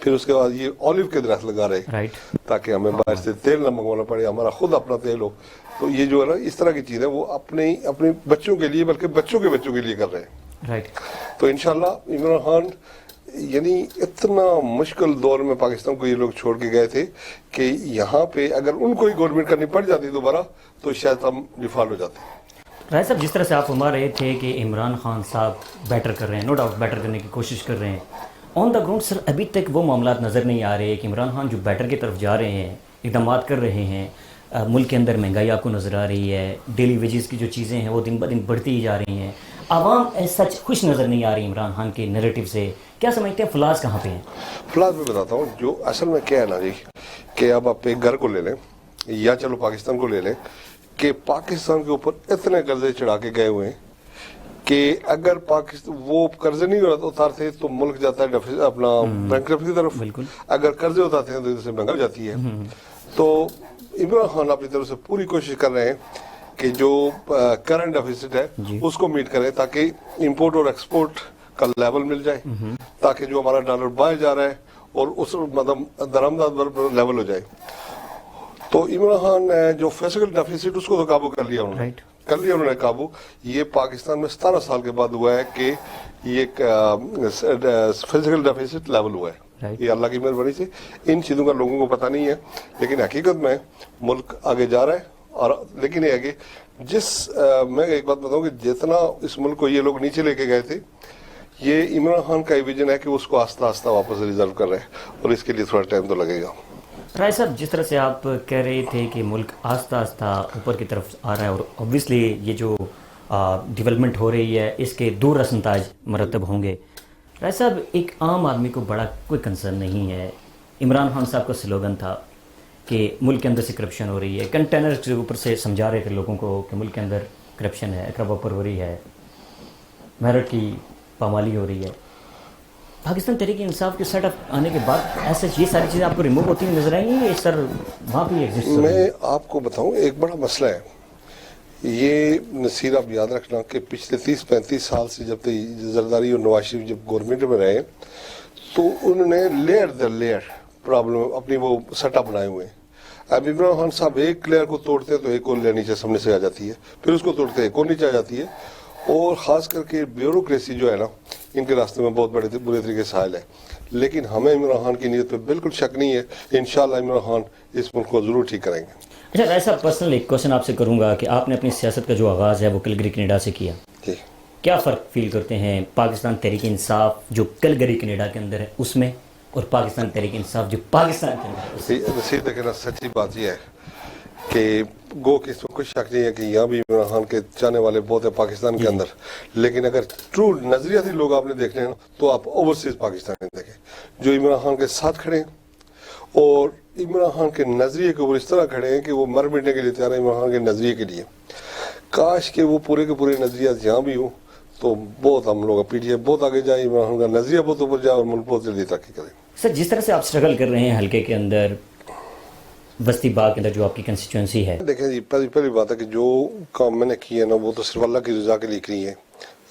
پھر اس کے بعد یہ اولیو کے درخت لگا رہے رائٹ. تاکہ ہمیں باہر سے تیل نہ منگوانا پڑے, ہمارا خود اپنا تیل ہو. تو یہ جو ہے نا اس طرح کی چیز ہے وہ اپنے بچوں کے لیے بلکہ بچوں کے لیے کر رہے ہیں. رائٹ. تو انشاءاللہ عمران خان یعنی اتنا مشکل دور میں پاکستان کو یہ لوگ چھوڑ کے گئے تھے کہ یہاں پہ اگر ان کو ہی گورنمنٹ کرنی پڑ جاتی دوبارہ تو شاید ہم ڈیفالٹ ہو جاتے. رائے صاحب, جس طرح سے آپ فرما رہے تھے کہ عمران خان صاحب بیٹر کر رہے ہیں, نو ڈاؤٹ بیٹر کرنے کی کوشش کر رہے ہیں, آن دا گراؤنڈ سر ابھی تک وہ معاملات نظر نہیں آ رہے کہ عمران خان جو بیٹر کی طرف جا رہے ہیں, اقدامات کر رہے ہیں, ملک کے اندر مہنگائی آپ کو نظر آ رہی ہے, ڈیلی ویجز کی جو چیزیں ہیں وہ دن بہ دن بڑھتی ہی جا رہی ہیں, عوام سچ خوش نظر نہیں آ رہی عمران خان کے نیریٹو سے. کیا سمجھتے ہیں فلاس کہاں پہ ہیں؟ فلاس میں بتاتا ہوں. جو اصل میں کیا ہے نا جی, کہ اب آپ ایک گھر کو لے لیں یا چلو پاکستان کو لے لیں کہ پاکستان کے اوپر اتنے قرضے چڑھا کے گئے ہوئے ہیں کہ اگر پاکستان وہ قرضے نہیں اتارتے تو ملک جاتا ہے اپنا بینکرپسی کی طرف. اگر قرضے اتارتے ہیں تو ادھر سے مہنگائی جاتی ہے. تو عمران خان اپنی طرف سے پوری کوشش کر رہے ہیں کہ جو کرنٹ ڈیفیسٹ ہے اس کو میٹ کریں تاکہ امپورٹ اور ایکسپورٹ کا لیول مل جائے, تاکہ جو ہمارا ڈالر باہر جا رہا ہے اور اس مطلب درآمدات لیول ہو جائے. تو عمران خان جو فزیکل ڈیفیسٹ اس کو تو قابو کر لیا انہوں نے قابو. یہ پاکستان میں 17 سال کے بعد ہوا ہے کہ یہ فزیکل ڈیفیسٹ لیول ہوا ہے. یہ اللہ کی مہربانی سے. ان چیزوں کا لوگوں کو پتہ نہیں ہے, لیکن حقیقت میں ملک آگے جا رہا ہے. اور لیکن یہ ہے کہ میں ایک بات بتاؤں کہ جتنا اس ملک کو یہ لوگ نیچے لے کے گئے تھے, یہ عمران خان کا ویژن ہے کہ اس کو آہستہ آہستہ واپس ریزرو کر رہے ہیں, اور اس کے لیے تھوڑا ٹائم تو لگے گا. رائے صاحب, جس طرح سے آپ کہہ رہے تھے کہ ملک آہستہ آہستہ اوپر کی طرف آ رہا ہے اور اوبویسلی یہ جو ڈیولپمنٹ ہو رہی ہے اس کے دو رسم تاج مرتب ہوں گے. رائے صاحب, ایک عام آدمی کو بڑا کوئی کنسرن نہیں ہے. عمران خان صاحب کا سلوگن تھا کہ ملک کے اندر سے کرپشن ہو رہی ہے, کنٹینر کے اوپر سے سمجھا رہے تھے لوگوں کو کہ ملک کے اندر کرپشن ہے, اقربا پروری ہے, میرٹ کی پامالی ہو رہی ہے. پاکستان تحریک انصاف کے سیٹ اپ آنے کے بعد ایسے یہ ساری چیزیں آپ کو ریموو ہوتی ہوئی نظر آئیں گی, سر وہاں پہ ایگزسٹ ہو رہی ہے؟ میں آپ کو بتاؤں ایک بڑا مسئلہ ہے یہ نصیر, آپ یاد رکھنا کہ پچھلے 30-35 سال سے جب زرداری اور نواز شریف جب گورنمنٹ میں رہے تو انہوں نے لیئر در لیئر پرابلم اپنی وہ سیٹ اپ بنائے ہوئے ہیں. اب عمران خان صاحب ایک لیئر کو توڑتے ہیں تو ایک اور لیئر نیچے سامنے سے آ جاتی ہے, پھر اس کو توڑتے ہیں ایک اور نیچے آ جاتی ہے. اور خاص کر کے بیوروکریسی جو ہے نا, ان کے راستے میں بہت برے طریقے سے حائل ہے. لیکن ہمیں عمران خان کی نیت پہ بالکل شک نہیں ہے. انشاءاللہ عمران خان اس ملک کو ضرور ٹھیک کریں گے. اچھا رائے صاحب, پرسنل ایک کوشچن آپ سے کروں گا کہ آپ نے اپنی سیاست کا جو آغاز ہے وہ کلگری کینیڈا سے کیا, جی کیا فرق فیل کرتے ہیں پاکستان تحریک انصاف جو کلگری کینیڈا کے اندر ہے اس میں اور پاکستان تحریک انصاف جو پاکستان کے اندر ہے؟ نصیر دیکھیں نا, سچی بات یہ ہے کہ گو کہ اس میں کوئی شک نہیں ہے کہ یہاں بھی عمران خان کے چاہنے والے بہت ہیں پاکستان کے اندر, لیکن اگر ٹرو نظریاتی لوگ آپ نے دیکھنے ہیں تو آپ اوورسیز پاکستان دیکھیں جو عمران خان کے ساتھ کھڑے ہیں اور عمران خان کے نظریے کے اوپر اس طرح کھڑے ہیں کہ وہ مر مٹنے کے لیے تیار ہیں عمران خان کے نظریے کے لیے. کاش کہ وہ پورے کے پورے نظریات یہاں بھی ہوں تو بہت ہم لوگ پی ٹی آئی بہت آگے جائے, عمران خان کا نظریہ بہت اوپر جائے اور ملک بہت جلدی ترقی کرے. سر جس طرح سے آپ اسٹرگل کر رہے ہیں حلقے کے اندر, بستی باغ کے اندر جو آپ کی کنسٹیچوئنسی ہے, دیکھیں جی پہلی بات ہے کہ جو کام میں نے کی ہے نا وہ تو صرف اللہ کی رضا کے لیے کی ہے,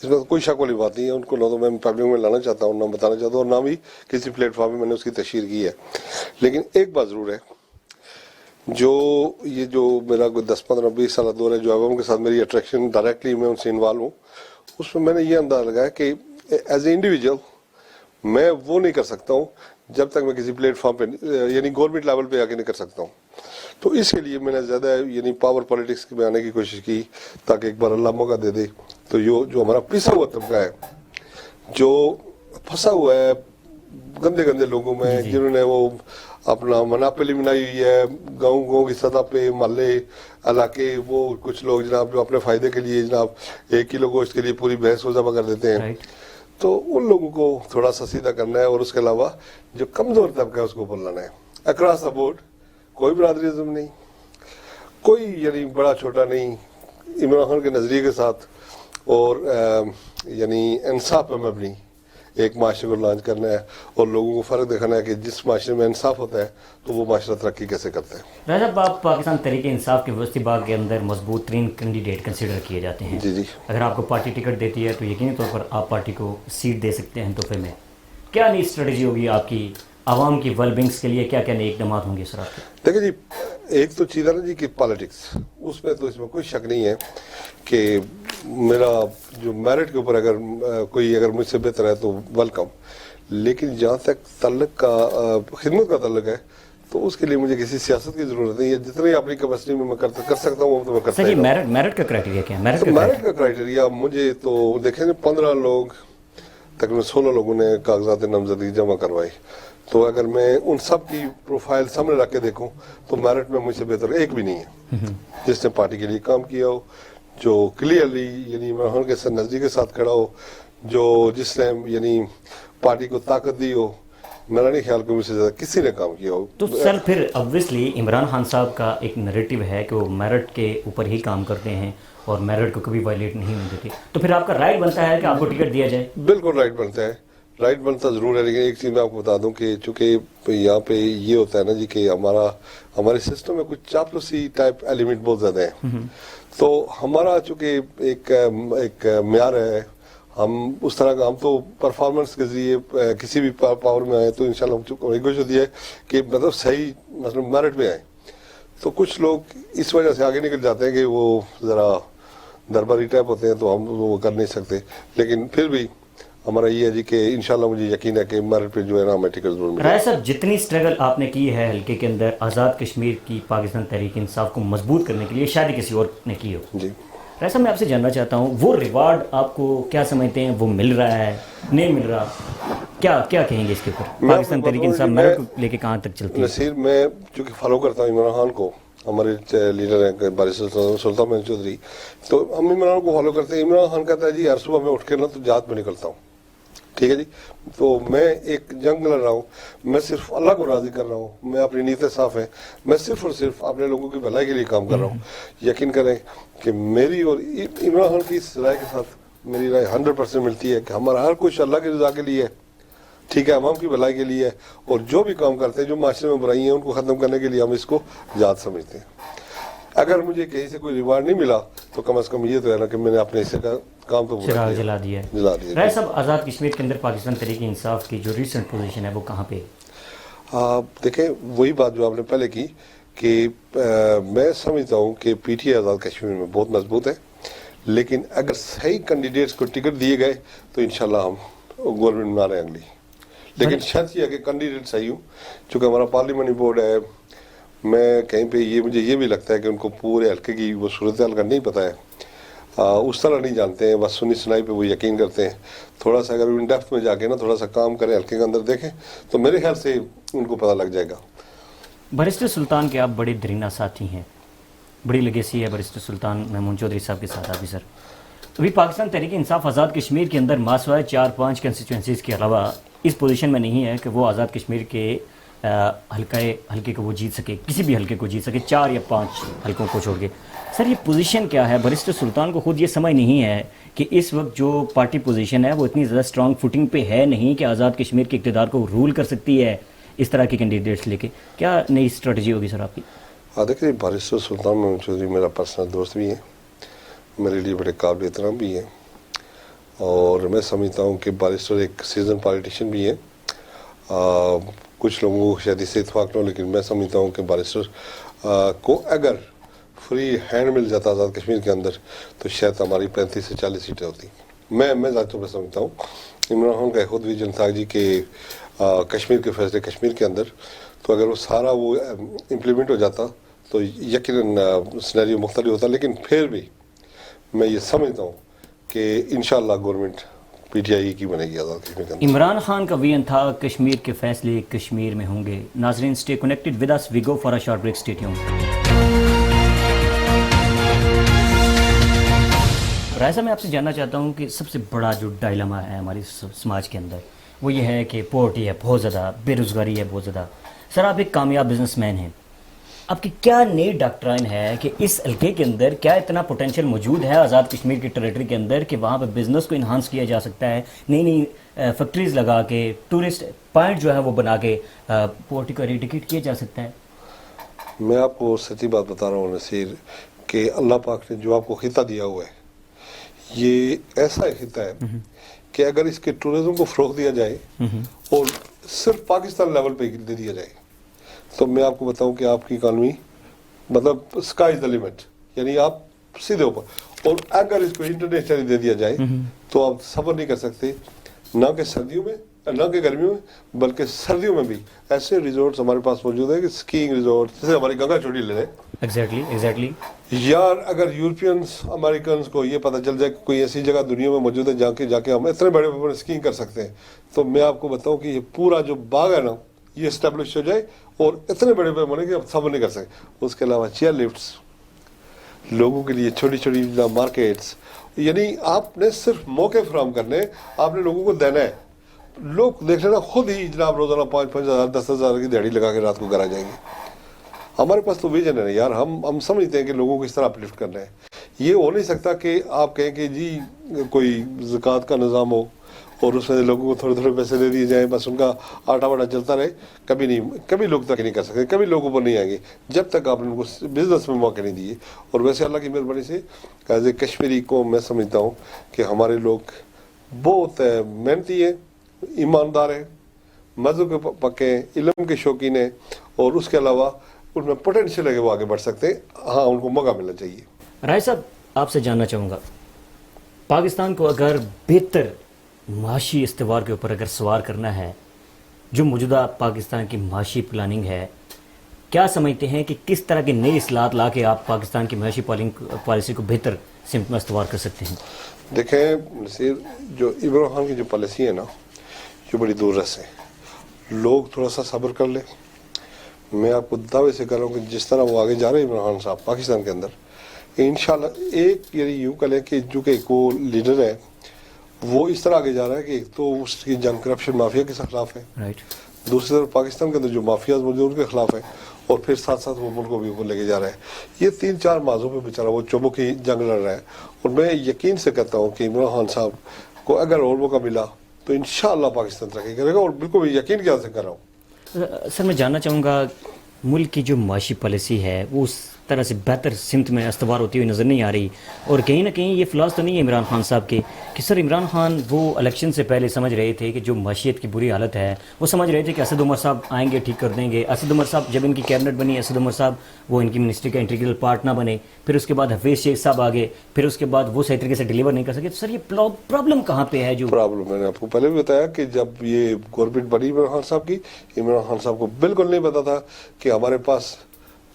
اس میں کوئی شک والی بات نہیں ہے. ان کو نہ تو میں پبلک میں لانا چاہتا ہوں, نہ بتانا چاہتا ہوں, اور نہ بھی کسی پلیٹ فارم میں میں نے اس کی تشہیر کی ہے. لیکن ایک بات ضرور ہے, جو یہ جو میرا کوئی 10-15-20 سالہ دور ہے جو عوام کے ساتھ میری اٹریکشن ڈائریکٹلی میں ان سے انوالو ہوں, اس میں میں نے یہ اندازہ لگایا کہ ایز اے انڈیویجول میں وہ نہیں کر سکتا ہوں جب تک میں کسی پلیٹ فارم پہ یعنی گورنمنٹ لیول پہ آ کے نہیں کر سکتا ہوں. تو اس کے لیے میں نے زیادہ یعنی پاور پالیٹکس میں آنے کی کوشش کی تاکہ ایک بار اللہ موقع دے دے. تو جو ہمارا پسا ہوا طبقہ ہے, جو پھنسا ہوا ہے گندے گندے لوگوں میں, جنہوں نے وہ اپنا مناپلی بنائی ہوئی ہے گاؤں کی سطح پہ, محلے علاقے, وہ کچھ لوگ جناب جو اپنے فائدے کے لیے جناب 1 کلو گوشت کے لیے پوری بھینس کو ذبح کر دیتے ہیں. تو ان لوگوں کو تھوڑا سا سیدھا کرنا ہے, اور اس کے علاوہ جو کمزور طبقہ ہے اس کو بلانا ہے. اکراس دا بورڈ کوئی برادریزم نہیں, کوئی یعنی بڑا چھوٹا نہیں, عمران خان کے نظریے کے ساتھ اور یعنی انصاف پہ مبنی ایک معاشرے کو لانچ کرنا ہے اور لوگوں کو فرق دکھانا ہے کہ جس معاشرے میں انصاف ہوتا ہے تو وہ معاشرہ ترقی کیسے کرتا ہے. راجہ صاحب, آپ پاکستان تحریک انصاف کے وسطی باغ کے اندر مضبوط ترین کینڈیڈیٹ کنسیڈر کیے جاتے ہیں. جی اگر آپ کو پارٹی ٹکٹ دیتی ہے تو یقینی طور پر آپ پارٹی کو سیٹ دے سکتے ہیں تحفے میں. کیا نئی اسٹریٹجی ہوگی آپ کی عوام کی ویل بینگس کے لیے کیا کیا نئے اقدامات ہوں گے سر آپ کے؟ دیکھیں جی، ایک تو چیز ہے نا جی کہ پالیٹکس، اس میں تو اس میں کوئی شک نہیں ہے کہ میرا جو میرٹ کے اوپر اگر کوئی اگر مجھ سے بہتر ہے تو ویلکم، لیکن جہاں تک تعلق کا خدمت کا تعلق ہے تو اس کے لیے مجھے کسی سیاست کی ضرورت نہیں ہے. جتنی اپنی کیپیسٹی میں کر سکتا ہوں وہ تو میں کرتا سر ہی یہ رہوں. میرٹ کا کرائٹیریا کیا ہے؟ میرٹ کا کرائٹیریا مجھے تو دیکھیں 15 لوگ تقریباً 16 لوگوں نے کاغذات نامزدگی جمع کروائی، تو اگر میں ان سب کی پروفائل سامنے رکھ کے دیکھوں تو میرٹ میں مجھ سے بہتر ایک بھی نہیں ہے جس نے پارٹی کے لیے کام کیا ہو، جو کلیئرلی یعنی عمران کے ساتھ نزدیک کے ساتھ کھڑا ہو، جس نے یعنی پارٹی کو طاقت دی ہو. میرا نہیں خیال کہ مجھ سے زیادہ کسی نے کام کیا ہو. تو سر پھر obviously عمران خان صاحب کا ایک نریٹو ہے کہ وہ میرٹ کے اوپر ہی کام کرتے ہیں اور میرٹ کو کبھی وائلیٹ نہیں ہونے دیتے، تو پھر آپ کا رائٹ بنتا ہے کہ آپ کو ٹکٹ دیا جائے؟ بالکل رائٹ بنتا ہے، رائٹ بنتا ضرور ہے، لیکن ایک چیز میں آپ کو بتا دوں کہ چونکہ یہاں پہ یہ ہوتا ہے نا جی کہ ہمارے سسٹم میں کچھ چاپلوسی ٹائپ ایلیمنٹ بہت زیادہ ہیں. تو ہمارا چونکہ ایک معیار ہے، ہم اس طرح کا ہم تو پرفارمنس کے ذریعے کسی بھی پاور میں آئے تو انشاءاللہ ہم کوشش ہوتی ہے کہ مطلب صحیح مثلا میرٹ میں آئیں. تو کچھ لوگ اس وجہ سے آگے نکل جاتے ہیں کہ وہ ذرا درباری ٹائپ ہوتے ہیں تو ہم وہ کر نہیں سکتے، لیکن پھر بھی ہمارا یہ ہے جی کہ انشاءاللہ مجھے یقین ہے کہ میرٹ پہ جو ہے نا ہمیں ٹکٹ ضرور ملے. رائے صاحب جتنی سٹرگل آپ نے کی ہے حلقے کے اندر آزاد کشمیر کی پاکستان تحریک انصاف کو مضبوط کرنے کے لیے، شاید ہی کسی اور نے کی ہو. جی رائے صاحب میں آپ سے جاننا چاہتا ہوں وہ ریوارڈ آپ کو کیا سمجھتے ہیں، وہ مل رہا ہے نہیں مل رہا؟ کیا کہیں گے اس کے اوپر؟ پاکستان تحریک انصاف میرٹ کو لے کے کہاں تک چلتی ہے؟ نصیر، میں چونکہ فالو کرتا ہوں عمران خان کو، ہمارے لیڈر ہیں بارسٹر سلطان محمد چودھری، تو ہم عمران کو فالو کرتے ہیں. عمران خان کہتا ہے جی ہر صبح میں اٹھ کے نا تو جہاد میں نکلتا ہوں، ٹھیک ہے جی، تو میں ایک جنگ لڑ رہا ہوں، میں صرف اللہ کو راضی کر رہا ہوں، میں اپنی نیتیں صاف ہیں، میں صرف اور صرف اپنے لوگوں کی بھلائی کے لیے کام کر رہا ہوں. یقین کریں کہ میری اور عمران خان کی اس رائے کے ساتھ میری رائے 100% ملتی ہے کہ ہمارا ہر کچھ اللہ کی رضا کے لیے ہے، ٹھیک ہے، عوام کی بھلائی کے لیے ہے، اور جو بھی کام کرتے ہیں جو معاشرے میں برائی ہیں ان کو ختم کرنے کے لیے ہم اس کو جہاد سمجھتے ہیں. اگر مجھے کہیں سے کوئی ریوارڈ نہیں ملا تو کم از کم یہ تو ہے نا کہ میں نے اپنے حصے کا کام تو چراغ جلا دیا ہے. جلا دیا. رائے صاحب آزاد کشمیر کے اندر پاکستان تحریک انصاف کی جو ریسنٹ پوزیشن ہے وہ کہاں پہ؟ دیکھیں وہی بات جو آپ نے پہلے کی کہ میں سمجھتا ہوں کہ P T I Azad Kashmir میں بہت مضبوط ہے، لیکن اگر صحیح کینڈیڈیٹس کو ٹکٹ دیے گئے تو انشاءاللہ ہم گورنمنٹ بنا رہے ہیں اگلی. لیکن شرط یہ ہے کہ کینڈیڈیٹ صحیح ہوں. چونکہ ہمارا پارلیمنٹری بورڈ ہے، میں کہیں پہ مجھے یہ بھی لگتا ہے کہ ان کو پورے حلقے کی وہ صورتحال کا نہیں پتہ ہے، اس طرح نہیں جانتے ہیں، بس سنی سنائی پہ وہ یقین کرتے ہیں. تھوڑا سا اگر ان ڈیپتھ میں جا کے نا تھوڑا سا کام کریں، حلقے کے اندر دیکھیں تو میرے خیال سے ان کو پتہ لگ جائے گا. بارسٹر سلطان کے آپ بڑے درینہ ساتھی ہیں، بڑی لیگیسی ہے بارسٹر سلطان محمود چودھری صاحب کے ساتھ. آفیسر ابھی پاکستان تحریک انصاف آزاد کشمیر کے اندر ماسوائے 4-5 کنسٹیچوئنسیز کے علاوہ اس پوزیشن میں نہیں ہے کہ وہ آزاد کشمیر کے حلقے کو وہ جیت سکے، کسی بھی حلقے کو جیت سکے، 4 یا 5 حلقوں کو چھوڑ کے. سر یہ پوزیشن کیا ہے؟ بارسٹر سلطان کو خود یہ سمجھ نہیں ہے کہ اس وقت جو پارٹی پوزیشن ہے وہ اتنی زیادہ اسٹرانگ فوٹنگ پہ ہے نہیں کہ آزاد کشمیر کے اقتدار کو رول کر سکتی ہے اس طرح کے کینڈیڈیٹس لے کے؟ کیا نئی اسٹریٹجی ہوگی سر آپ کی؟ دیکھیے بارسٹر سلطان محمد چودھری میرا پرسنل دوست بھی ہے، میرے لیے بڑے قابل احترام بھی ہیں، اور میں سمجھتا ہوں کہ بارسٹر ایک سیزن پالیٹیشین بھی ہے. کچھ لوگوں کو شاید اس سے اتفاق نہ ہو، لیکن میں سمجھتا ہوں کہ بارسٹر کو اگر فری ہینڈ مل جاتا آزاد کشمیر کے اندر تو شاید ہماری 35 سے 40 سیٹیں ہوتی. میں ذاتی طور پر سمجھتا ہوں عمران خان کا خود ویژن تھا جی کہ کشمیر کے فیصلے کشمیر کے اندر، تو اگر وہ سارا وہ امپلیمنٹ ہو جاتا تو یقیناً سینیریو مختلف ہوتا. لیکن پھر بھی میں یہ سمجھتا ہوں کہ انشاءاللہ گورنمنٹ پی ٹی آئی کی بنے گی آزاد کشمیر کے اندر. عمران خان کا ویژن تھا کشمیر کے فیصلے کشمیر میں ہوں گے. ناظرین stay connected with us, we go for a short break, stay tuned. Rai صاحب میں آپ سے جاننا چاہتا ہوں کہ سب سے بڑا جو ڈائلما ہے ہماری سماج کے اندر وہ یہ ہے کہ پورٹی ہے بہت زیادہ، بے روزگاری ہے بہت زیادہ. سر آپ ایک کامیاب بزنس مین ہیں، آپ کی کیا نئی ڈاکٹرائن ہے کہ اس حلقے کے اندر کیا اتنا پوٹینشیل موجود ہے آزاد کشمیر کی ٹریٹری کے اندر کہ وہاں پہ بزنس کو انہانس کیا جا سکتا ہے، نئی فیکٹریز لگا کے ٹورسٹ پوائنٹ جو ہے وہ بنا کے پورٹی کو ایریڈیکیٹ کیا جا سکتا ہے؟ میں آپ کو سچی بات بتا رہا ہوں نصیر کہ اللہ پاک نے جو آپ کو خطہ دیا ہوا ہے یہ ایسا خطہ ہے کہ اگر اس کے ٹورزم کو فروغ دیا جائے اور صرف پاکستان لیول پہ دے دیا جائے تو میں آپ کو بتاؤں کہ آپ کی اکانومی مطلب اسکائی از دا لمٹ، یعنی آپ سیدھے اوپر. اور اگر اس کو انٹرنیشنلی دے دیا جائے تو آپ صبر نہیں کر سکتے، نہ کہ سردیوں میں نہ کہ گرمیوں میں بلکہ سردیوں میں بھی ایسے ریزورٹس ہمارے پاس موجود ہیں کہ اسکیئنگ ریزورٹ جیسے ہماری گنگا چوٹی لے لیں. ایگزیکٹلی یار اگر یورپینس امریکنس کو یہ پتہ چل جائے کہ کوئی ایسی جگہ دنیا میں موجود ہے جا کے ہم اتنے بڑے بڑے اسکیئنگ کر سکتے ہیں، تو میں آپ کو بتاؤں کہ یہ پورا جو باغ ہے نا یہ اسٹیبلش ہو جائے اور اتنے بڑے پیمانے کہ آپ صبر نہیں کر سکتے. اس کے علاوہ چیئر لفٹس، لوگوں کے لیے چھوٹی چھوٹی مارکیٹس، یعنی آپ نے صرف موقع فراہم کرنے، آپ نے لوگوں کو دینا ہے. لوگ دیکھ لینا خود ہی جناب روزانہ 5,000 10,000 کی دیہڑی لگا کے رات کو گھر آ جائیں گے. ہمارے پاس تو ویژن ہے یار، ہم سمجھتے ہیں کہ لوگوں کو اس طرح اپلفٹ کرنا ہے. یہ ہو نہیں سکتا کہ آپ کہیں کہ جی کوئی زکوٰۃ کا نظام ہو اور اس میں لوگوں کو تھوڑے تھوڑے پیسے دے دیے جائیں، بس ان کا آٹا واٹا چلتا رہے. کبھی لوگ تک نہیں کر سکتے، کبھی لوگوں پر نہیں آئیں گے جب تک آپ نے ان کو بزنس میں موقع نہیں دیے. اور ویسے اللہ کی مہربانی سے ایز اے کشمیری کو میں سمجھتا ہوں کہ ہمارے لوگ بہت محنتی ہیں، ایماندار ہیں، مذہب کے پکے ہیں، علم کے شوقین ہیں، اور اس کے علاوہ ان میں پوٹینشیل ہے کہ وہ آگے بڑھ سکتے ہیں. ہاں ان کو موقع ملنا چاہیے. رائے صاحب آپ سے جاننا چاہوں گا، پاکستان کو اگر بہتر معاشی استوار کے اوپر اگر سوار کرنا ہے، جو موجودہ پاکستان کی معاشی پلاننگ ہے، کیا سمجھتے ہیں کہ کس طرح کی نئی اصلاحات لا کے آپ پاکستان کی معاشی پالیسی کو بہتر سمت میں استوار کر سکتے ہیں؟ دیکھیں نصیر، جو عمران خان کی جو پالیسی ہے نا یہ بڑی دور رس ہے. لوگ تھوڑا سا صبر کر لیں. میں آپ کو دعوے سے کر رہا ہوں کہ جس طرح وہ آگے جا رہے ہیں عمران خان صاحب پاکستان کے اندر، انشاءاللہ ایک یعنی یوں کہہ لیں کہ جو کہ وہ لیڈر ہے وہ اس طرح آگے جا رہا ہے کہ ایک تو اس کی جنگ کرپشن مافیا کے خلاف ہے، دوسری طرف پاکستان کے اندر جو مافیاز موجود ہیں ان کے خلاف ہے، اور پھر ساتھ ساتھ وہ ملک کو بھی اوپر لے کے جا رہا ہے. یہ 3-4 موضوع پہ بیچارہ وہ چوبوں کی جنگ لڑ رہا ہے. اور میں یقین سے کہتا ہوں کہ عمران خان صاحب کو اگر اور موقع ملا تو انشاءاللہ پاکستان ترقی کرے گا، اور بالکل یقین کیا سے کر رہا ہوں. سر میں جاننا چاہوں گا، ملک کی جو معاشی پالیسی ہے وہ اس طرح سے بہتر سمت میں استوار ہوتی ہوئی نظر نہیں آ رہی، اور کہیں نہ کہیں یہ فلاس تو نہیں ہے عمران خان صاحب کے کہ سر عمران خان وہ الیکشن سے پہلے سمجھ رہے تھے کہ جو معیشت کی بری حالت ہے وہ سمجھ رہے تھے کہ اسد عمر صاحب آئیں گے ٹھیک کر دیں گے. اسد عمر صاحب جب ان کی کیبنٹ بنی، اسد عمر صاحب وہ ان کی منسٹری کا انٹیگرل پارٹ نہ بنے، پھر اس کے بعد حفیظ شیخ صاحب آگے، پھر اس کے بعد وہ صحیح طریقے سے ڈیلیور نہیں کر سکے. تو سر یہ پرابلم کہاں پہ ہے؟ جو پرابلم میں نے آپ کو پہلے بھی بتایا کہ جب یہ گورنمنٹ بنی عمران خان صاحب کی، عمران خان صاحب کو بالکل نہیں پتا تھا کہ ہمارے پاس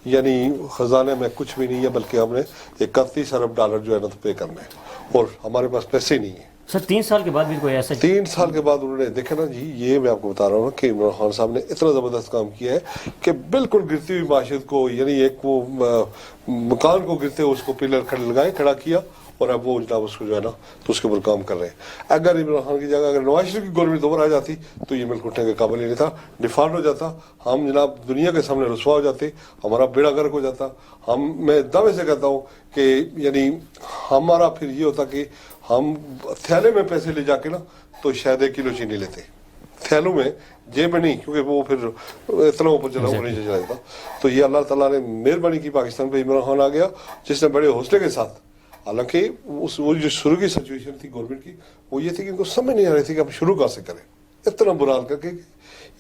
یعنی خزانے میں کچھ بھی نہیں ہے، بلکہ ہم نے 31 ارب ڈالر جو ہے نا تو پے کرنا ہے، اور ہمارے پاس پیسے نہیں ہیں. سر 3 سال کے بعد بھی کوئی ایسا 3 سال کے بعد انہوں نے دیکھا نا جی، یہ میں آپ کو بتا رہا ہوں کہ عمران خان صاحب نے اتنا زبردست کام کیا ہے کہ بالکل گرتی ہوئی معیشت کو، یعنی ایک وہ مکان کو گرتے اس کو پلر کھڑا کیا، اور اب وہ جناب اس کو جو ہے نا تو اس کے اوپر کام کر رہے ہیں. اگر عمران خان کی جگہ اگر نواز شریف کی گورنمنٹ اوپر آ جاتی تو یہ ملک اٹھنے کے قابل ہی نہیں تھا، ڈیفالٹ ہو جاتا، ہم جناب دنیا کے سامنے رسوا ہو جاتے، ہمارا بیڑا غرق ہو جاتا. میں دعوے سے کہتا ہوں کہ یعنی ہمارا پھر یہ ہوتا کہ ہم تھیلے میں پیسے لے جا کے نا تو شاید 1 کلو چینی لیتے، تھیلوں میں، جیب میں نہیں، کیونکہ وہ پھر اتنا اوپر چلا وہ نہیں چلا جاتا. تو یہ اللہ تعالیٰ نے مہربانی کی، پاکستان پہ عمران خان آ گیا جس نے بڑے حوصلے کے ساتھ، حالانکہ وہ جو شروع کی سچویشن تھی گورنمنٹ کی وہ یہ تھی کہ ان کو سمجھ نہیں آ رہی تھی کہ ہم شروع کہاں سے کریں. اتنا برا حال کر کے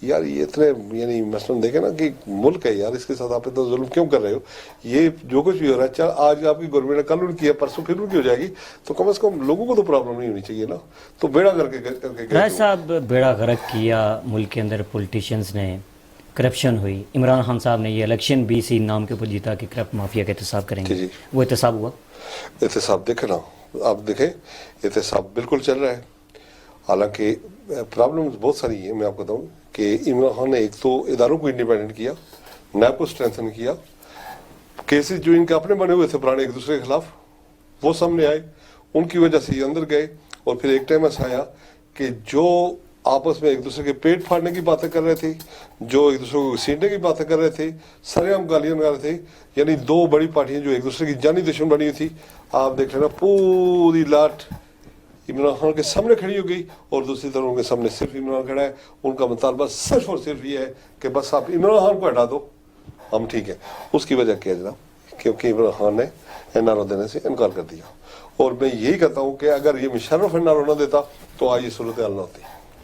یار یہ اتنے یعنی مثلاً دیکھیں نا کہ ملک ہے یار، اس کے ساتھ آپ اتنا ظلم کیوں کر رہے ہو؟ یہ جو کچھ بھی ہو رہا ہے، چل آج آپ کی گورنمنٹ نے کل ان کی ہے، پرسوں پھر ان کی ہو جائے گی، تو کم از کم لوگوں کو تو پرابلم نہیں ہونی چاہیے نا. تو بیڑا کر کے رائے صاحب بیڑا غرق کیا ملک کے اندر، پولیٹیشنز نے، کرپشن ہوئی. عمران خان صاحب نے یہ الیکشن بھی اسی نام کے اوپر جیتا کہ کرپٹ مافیا کا احتساب کریں گے. وہ احتساب ہوا؟ احتساب دیکھیں نا، آپ دیکھیں احتساب بالکل چل رہا ہے. حالانکہ پرابلمز بہت ساری ہیں. میں آپ کو بتاؤں کہ عمران خان نے ایک تو اداروں کو انڈیپینڈنٹ کیا، نیب کو اسٹرینتھن کیا، کیسز جو ان کے اپنے بنے ہوئے تھے پرانے ایک دوسرے کے خلاف وہ سامنے آئے، ان کی وجہ سے یہ اندر گئے. اور پھر ایک ٹائم ایسا آیا کہ جو آپس میں ایک دوسرے کے پیٹ پھاڑنے کی باتیں کر رہے تھے، جو ایک دوسرے کو گھسیٹنے کی باتیں کر رہے تھے، سرے عام گالیاں کر رہے تھے، یعنی 2 بڑی پارٹیاں جو ایک دوسرے کی جانی دشمن بنی ہوئی تھی، آپ دیکھ لینا پوری لاٹ عمران خان کے سامنے کھڑی ہو گئی، اور دوسری طرف ان کے سامنے صرف عمران کھڑا ہے. ان کا مطالبہ صرف اور صرف یہ ہے کہ بس آپ عمران خان کو ہٹا دو، ہم ٹھیک ہے. اس کی وجہ کیا جناب؟ کیونکہ عمران خان نے NRO دینے سے انکار کر دیا. اور میں یہی کہتا ہوں کہ اگر یہ مشرف NRO نہ دیتا تو آج یہ صورتحال نہ ہوتی.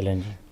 LNG,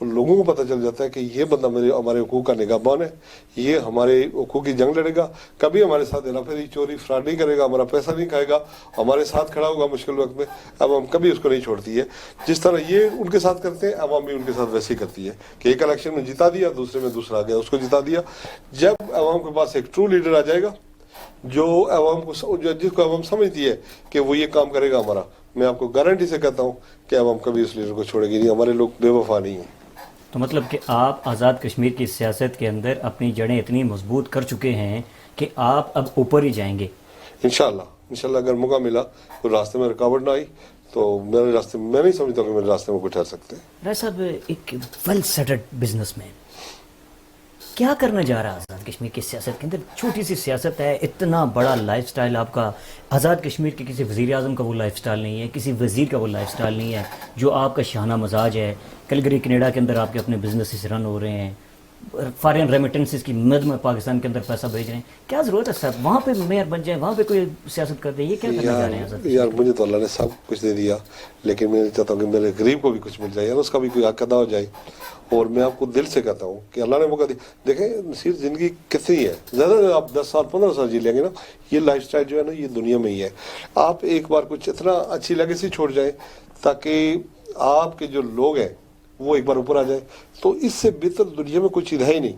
لوگوں کو پتہ چل جاتا ہے کہ یہ بندہ ہمارے حقوق کا نگہبان ہے, یہ ہمارے حقوق کی جنگ لڑے گا, کبھی ہمارے ساتھ ہیرا پھیری چوری فراڈ نہیں کرے گا, ہمارا پیسہ نہیں کھائے گا, ہمارے ساتھ کھڑا ہوگا مشکل وقت میں. اب ہم کبھی اس کو نہیں چھوڑتی ہے. جس طرح یہ ان کے ساتھ کرتے ہیں, عوام بھی ان کے ساتھ ویسے ہی کرتی ہے کہ ایک الیکشن میں جتا دیا, دوسرے میں دوسرا آ گیا اس کو جتا دیا. جب عوام کے پاس ایک ٹرو لیڈر آ جائے گا جو عوام کو جس کو عوام سمجھتی ہے کہ وہ یہ کام کرے گا ہمارا, میں آپ کو گارنٹی سے کہتا ہوں کہ عوام کبھی اس لیڈر کو چھوڑے گی نہیں. ہمارے لوگ بے وفا نہیں ہیں. تو مطلب کہ آپ آزاد کشمیر کی سیاست کے اندر اپنی جڑیں اتنی مضبوط کر چکے ہیں کہ آپ اب اوپر ہی جائیں گے انشاءاللہ اگر موقع ملا تو راستے میں رکاوٹ نہ آئی تو میرے راستے میں نہیں سمجھتا کہ میرے راستے میں کوئی ٹھہر سکتے ہیں. راج صاحب, ایک ویل سیٹلڈ بزنس مین کیا کرنا جا رہا ہے آزاد کشمیر کی سیاست کے اندر؟ چھوٹی سی سیاست ہے, اتنا بڑا لائف سٹائل آپ کا. آزاد کشمیر کے کسی وزیر اعظم کا وہ لائف سٹائل نہیں ہے, کسی وزیر کا وہ لائف سٹائل نہیں ہے جو آپ کا شانہ مزاج ہے. کیلگری کینیڈا کے اندر آپ کے اپنے بزنسز رن ہو رہے ہیں, فارن ریمیٹنسز کی مد میں پاکستان کے اندر پیسہ بھیج رہے ہیں. کیا ضرورت ہے صاحب وہاں پہ میئر بن جائیں, وہاں پہ کوئی سیاست کر دیں؟ یہ کیا کرنا چاہ رہے ہیں؟ یار مجھے تو اللہ نے سب کچھ دے دیا, لیکن میں چاہتا ہوں کہ میرے غریب کو بھی کچھ مل جائے, اس کا بھی کوئی حق ادا ہو جائے. اور میں آپ کو دل سے کہتا ہوں کہ اللہ نے موقع دی. دیکھیں نصیر, زندگی کتنی ہے, زیادہ آپ 10 سال 15 سال جی لیں گے نا, یہ لائف سٹائل جو ہے نا یہ دنیا میں ہی ہے. آپ ایک بار کچھ اتنا اچھی لیگیسی چھوڑ جائیں تاکہ آپ کے جو لوگ ہیں وہ ایک بار اوپر آ جائیں, تو اس سے بہتر دنیا میں کوئی چیز ہے ہی نہیں.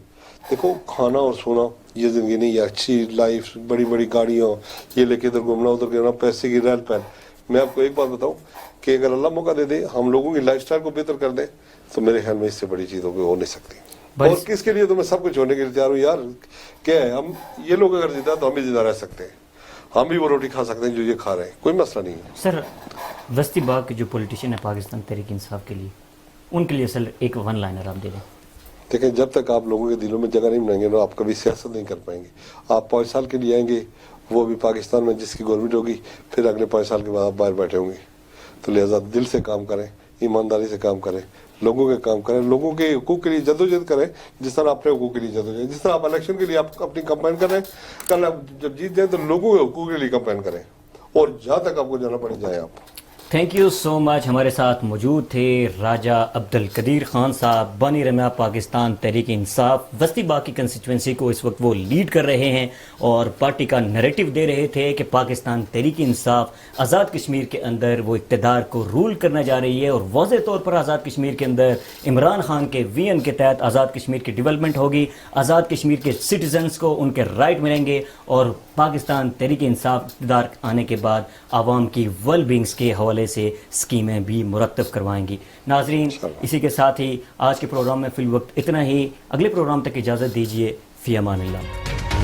دیکھو کھانا اور سونا یہ زندگی نہیں ہے, اچھی لائف, بڑی بڑی گاڑیاں, یہ لے کے ادھر گھومنا ادھر گھومنا, پیسے کی ریل پین. میں آپ کو ایک بات بتاؤں کہ اگر اللہ موقع دے دے ہم لوگوں کی لائف سٹائل کو بہتر کر دے تو میرے خیال میں اس سے بڑی چیز ہو نہیں سکتی. اور کس کے لیے تو میں سب کچھ ہونے کے لیے تیار ہوں یار. کیا ہے, ہم یہ لوگ اگر زندہ تو ہم بھی زندہ رہ سکتے ہیں, ہم بھی وہ روٹی کھا سکتے ہیں جو یہ کھا رہے ہیں, کوئی مسئلہ نہیں ہے. سر, وسطی باغ کے جو پولیٹیشین ہے پاکستان تحریک انصاف کے لیے, ان کے لیے سر ایک ون لائنر آپ دے دیں. دیکھیں جب تک آپ لوگوں کے دلوں میں جگہ نہیں بنائیں گے نا, آپ کبھی سیاست نہیں کر پائیں گے. آپ 5 سال کے لیے آئیں گے, وہ بھی پاکستان میں جس کی گورنمنٹ ہوگی, پھر اگلے 5 سال کے بعد آپ باہر بیٹھے ہوں گے. تو لہٰذا دل سے کام کریں, ایمانداری سے کام کریں, لوگوں کے کام کریں, لوگوں کے حقوق کے لیے جدوجہد کریں جس طرح اپنے حقوق کے لیے جدوجہد. جس طرح آپ الیکشن کے لیے آپ اپنی کمپین کر رہے ہیں, کل آپ جب جیت جائیں تو لوگوں کے حقوق کے لیے کمپین کریں, اور جہاں تک آپ کو جانا پڑے جائیں آپ. تھینک یو سو مچ. ہمارے ساتھ موجود تھے راجہ عبدالقدیر خان صاحب, بانی رمیا پاکستان تحریک انصاف. وسطی باغ کی کنسٹیچوئنسی کو اس وقت وہ لیڈ کر رہے ہیں اور پارٹی کا نیریٹو دے رہے تھے کہ پاکستان تحریک انصاف آزاد کشمیر کے اندر وہ اقتدار کو رول کرنا جا رہی ہے, اور واضح طور پر آزاد کشمیر کے اندر عمران خان کے ویژن کے تحت آزاد کشمیر کی ڈیولپمنٹ ہوگی, آزاد کشمیر کے سٹیزنز کو ان کے رائٹ ملیں گے, اور پاکستان تحریک انصاف اقتدار آنے کے بعد عوام کی ویل بینگز کے حوالے سے اسکیمیں بھی مرتب کروائیں گی. ناظرین, اسی کے ساتھ ہی آج کے پروگرام میں فی الوقت اتنا ہی. اگلے پروگرام تک اجازت دیجیے. فی امان اللہ.